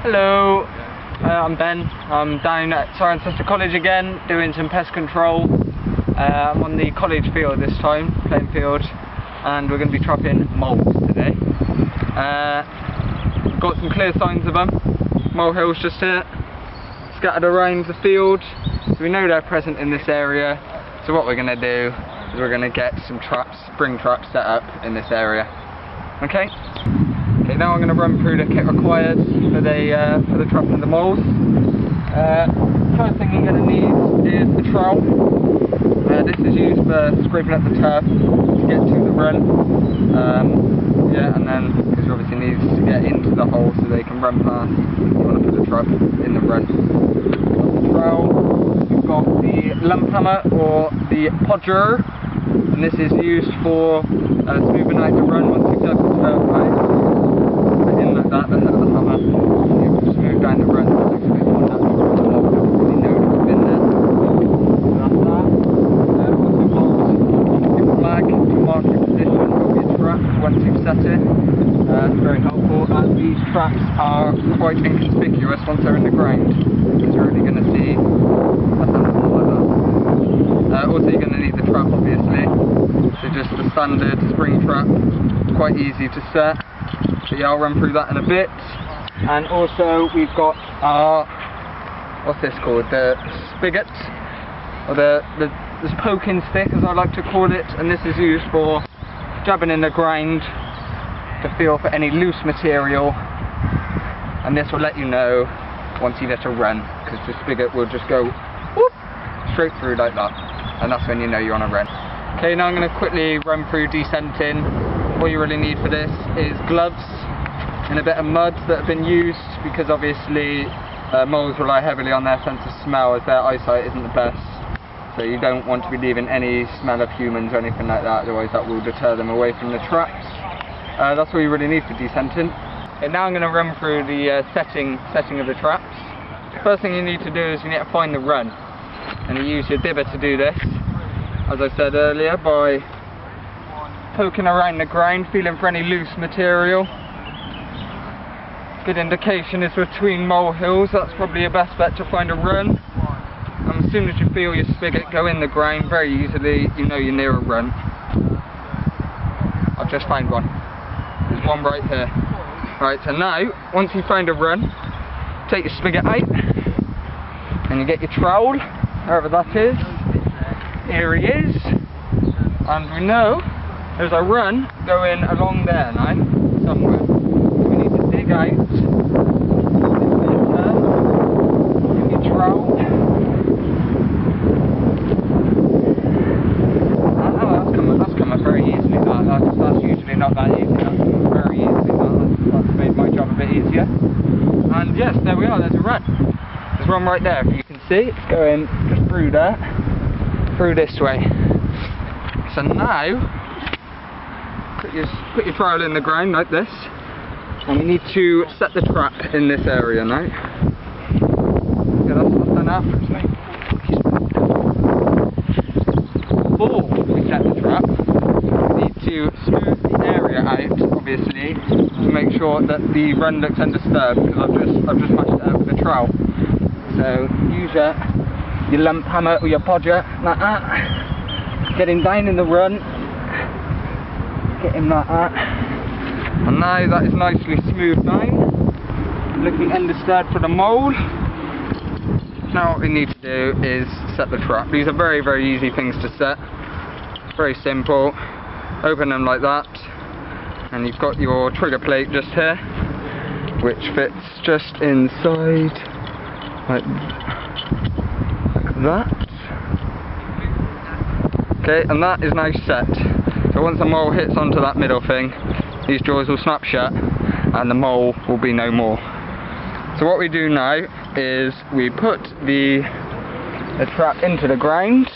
Hello, I'm Ben. I'm down at Cirencester College again, doing some pest control. I'm on the college field this time, playing field, and we're going to be trapping moles today. Got some clear signs of them. Molehills just here, scattered around the field, so we know they're present in this area. So what we're going to do is we're going to get some traps, spring traps set up in this area. Okay, now I'm going to run through the kit required for the trapping of the moles. First thing you're going to need is the trowel. This is used for scraping up the turf to get to the run. And then because you obviously need to get into the hole so they can run past. You want to put the trap in the run. We've got the trowel. We've got the lump hammer or the podger, and this is used for smoothing out the run once you've dug the turf out. Like that, the head of the hammer, you can smooth down the run, so it looks a bit more natural to the mole, you really know what's been there. So that's that. Also got your flag to mark your position of your trap once you've set it. It's very helpful, and these traps are quite inconspicuous once they're in the ground, because you're only going to see a handful like that. Also you're going to need the trap obviously, so just the standard spring trap, quite easy to set. So yeah, I'll run through that in a bit. And also we've got our, what's this called, the spigot, or the poking stick as I like to call it, and this is used for jabbing in the ground to feel for any loose material, and this will let you know once you get a run, because the spigot will just go whoop, straight through like that, and that's when you know you're on a run. Okay, now I'm going to quickly run through descenting. All you really need for this is gloves and a bit of mud that have been used, because obviously moles rely heavily on their sense of smell as their eyesight isn't the best. So you don't want to be leaving any smell of humans or anything like that, otherwise that will deter them away from the traps. That's all you really need for descenting. And now I'm going to run through the setting of the traps. First thing you need to do is you need to find the run, and you use your dibber to do this, as I said earlier, by poking around the ground, feeling for any loose material. Good indication is between molehills, that's probably your best bet to find a run. And as soon as you feel your spigot go in the ground very easily, you know you're near a run. I've just found one. There's one right here. Right, so now, once you find a run, take your spigot out, and you get your trowel, wherever that is. Here he is. And we know there's a run going along there now, somewhere. So we need to dig out this bit of turf, get your trowel. That's come up very easily. That's usually not that easy. That's very easy. That's made my job a bit easier. And yes, there we are. There's a run. There's one right there. If you can see, it's going just through there, through this way. So now, put your trowel in the ground like this, and we need to set the trap in this area now. Okay, that's enough. Before we set the trap, we need to smooth the area out, obviously, to make sure that the run looks undisturbed, because I've just matched it up with the trowel. So use your lump hammer or your podger like that, getting down in the run. Get him like that, and now that is nicely smoothed down, looking undisturbed for the mole. Now what we need to do is set the trap. These are very, very easy things to set, very simple. Open them like that, and you've got your trigger plate just here, which fits just inside like that. Okay, and that is now set. So once the mole hits onto that middle thing, these jaws will snap shut and the mole will be no more. So what we do now is we put the trap into the ground,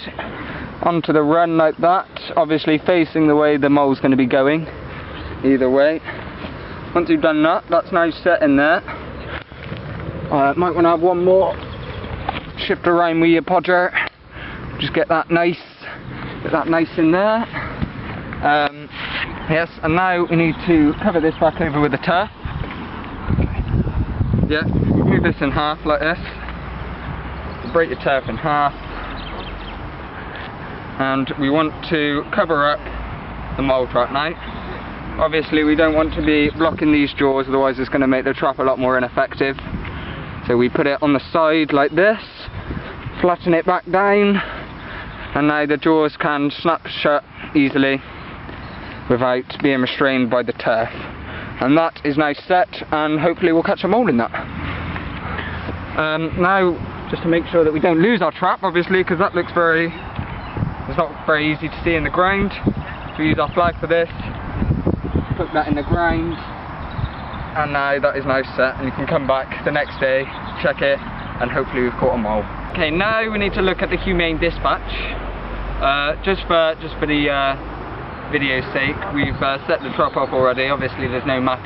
onto the run like that, obviously facing the way the mole's going to be going, either way. Once you've done that, that's now set in there. Might want to have one more shift around with your podger, just get that nice in there. Yes, and now we need to cover this back over with the turf. Yeah, move this in half like this. Break your turf in half. And we want to cover up the mole trap now. Obviously we don't want to be blocking these jaws, otherwise it's going to make the trap a lot more ineffective. So we put it on the side like this, flatten it back down, and now the jaws can snap shut easily without being restrained by the turf. And that is now set, and hopefully we'll catch a mole in that. Now, just to make sure that we don't lose our trap, obviously, because that looks it's not very easy to see in the ground. So we use our flag for this, put that in the ground, and now that is now set, and you can come back the next day, check it, and hopefully we've caught a mole. Okay, now we need to look at the humane dispatch. Just for the video's sake, we've set the trap up already. Obviously there's no mole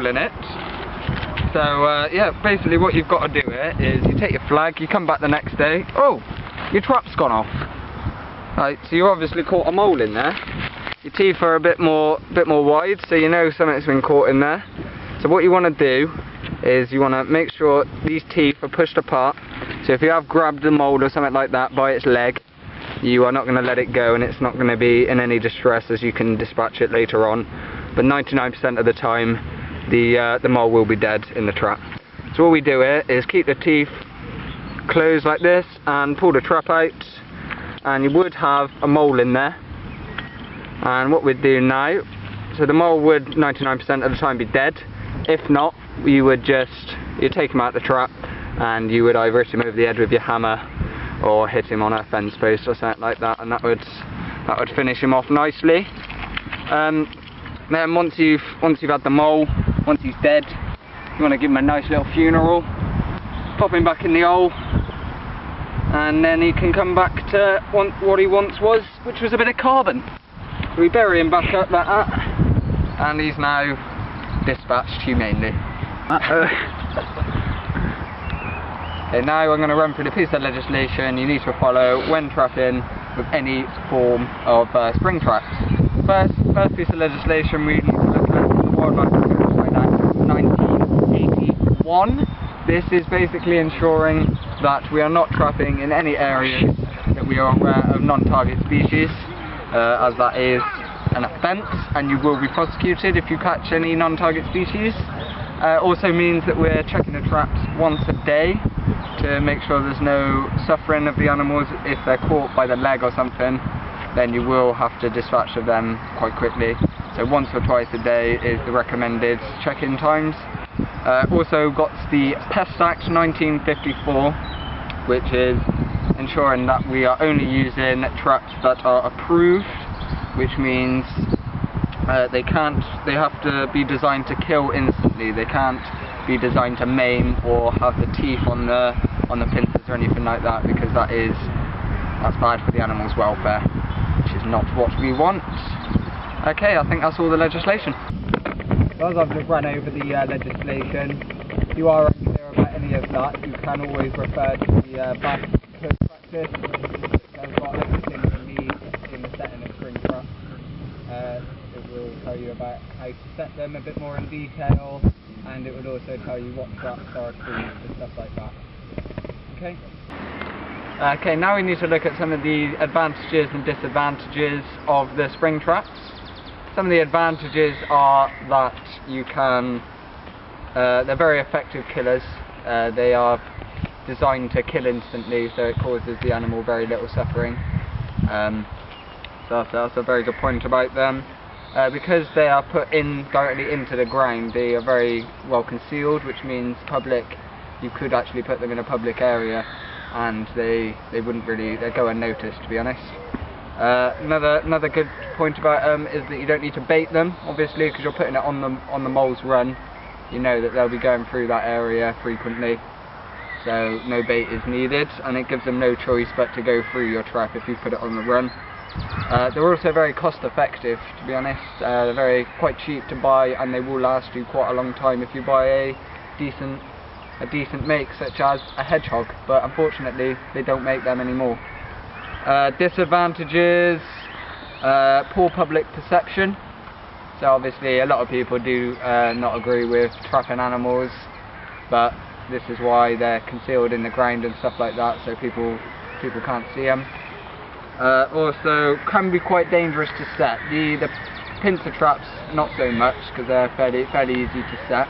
in it. So yeah, basically what you've got to do here is you take your flag, you come back the next day. Oh, your trap's gone off. Right, so you obviously caught a mole in there. Your teeth are a bit more wide, so you know something's been caught in there. So what you want to do is you want to make sure these teeth are pushed apart. So if you have grabbed the mole or something like that by its leg, you are not going to let it go, and it's not going to be in any distress, as you can dispatch it later on. But 99% of the time the mole will be dead in the trap. So what we do here is keep the teeth closed like this and pull the trap out, and you would have a mole in there. And what we'd do now, so the mole would 99% of the time be dead. If not, you'd take him out the trap, and you would either hit him over the head with your hammer or hit him on a fence post or something like that, and that would finish him off nicely. Then once you've had the mole, once he's dead, you want to give him a nice little funeral, pop him back in the hole, and then he can come back to what he once was, which was a bit of carbon. So we bury him back up like that, and he's now dispatched humanely. Okay, now I'm going to run through the piece of legislation you need to follow when trapping with any form of spring traps. First piece of legislation we need to look at is the Wildlife Conservation Act 1981. This is basically ensuring that we are not trapping in any areas that we are aware of non-target species, as that is an offence and you will be prosecuted if you catch any non-target species. Also means that we're checking the traps once a day to make sure there's no suffering of the animals. If they're caught by the leg or something, then you will have to dispatch of them quite quickly. So once or twice a day is the recommended check-in times. Also got the Pest Act 1954, which is ensuring that we are only using traps that are approved, which means they have to be designed to kill instantly. They can't be designed to maim or have the teeth on the pincers or anything like that, because that's bad for the animal's welfare, which is not what we want. Okay, I think that's all the legislation. As I've just run over the legislation, if you are unclear about any of that, you can always refer to the back code practice. They've got everything you need in the setting of spring traps. It will tell you about how to set them a bit more in detail, and it will also tell you what traps are approved and stuff like that. Okay? Okay, now we need to look at some of the advantages and disadvantages of the spring traps. Some of the advantages are that you can, they're very effective killers. They are designed to kill instantly, so it causes the animal very little suffering. So that's a very good point about them. Because they are put in directly into the ground, they are very well concealed, which means you could actually put them in a public area and they wouldn't really, they'd go unnoticed, to be honest. Another good point about them is that you don't need to bait them, obviously, because you're putting it on the mole's run. You know that they'll be going through that area frequently, so no bait is needed, and it gives them no choice but to go through your trap if you put it on the run. They're also very cost effective, to be honest. They're quite cheap to buy, and they will last you quite a long time if you buy a decent make, such as a hedgehog, but unfortunately they don't make them anymore. Disadvantages, poor public perception. So obviously a lot of people do not agree with trapping animals, but this is why they're concealed in the ground and stuff like that, so people can't see them. Also, can be quite dangerous to set. The pincer traps, not so much, because they're fairly easy to set.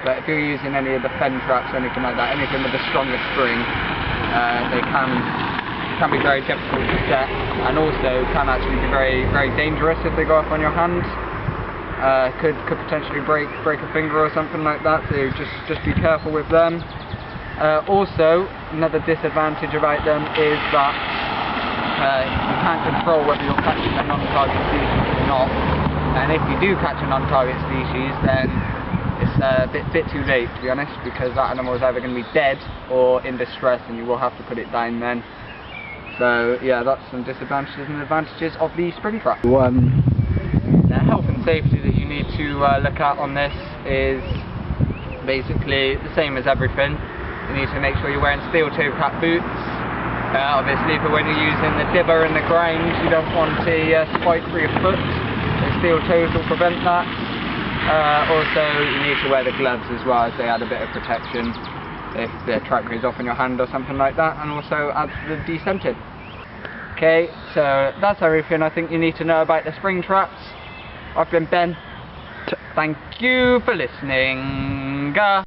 But if you're using any of the fen traps or anything like that, anything with a stronger spring, they can be very difficult to set, and also can actually be very dangerous if they go off on your hand. Could potentially break a finger or something like that. So just be careful with them. Also, another disadvantage about them is that you can't control whether you're catching a non-target species or not. And if you do catch a non-target species, then it's a bit too late, to be honest, because that animal is either going to be dead or in distress, and you will have to put it down then. So yeah, that's some disadvantages and advantages of the spring trap. The health and safety that you need to look at on this is basically the same as everything. You need to make sure you're wearing steel toe cap boots. Obviously, for when you're using the dibber in the ground, you don't want a spike for your foot. The steel toes will prevent that. Also, you need to wear the gloves as well, as they add a bit of protection if the trap goes off in your hand or something like that, and also adds to the descenting. Okay, so that's everything I think you need to know about the spring traps. I've been Ben. Thank you for listening.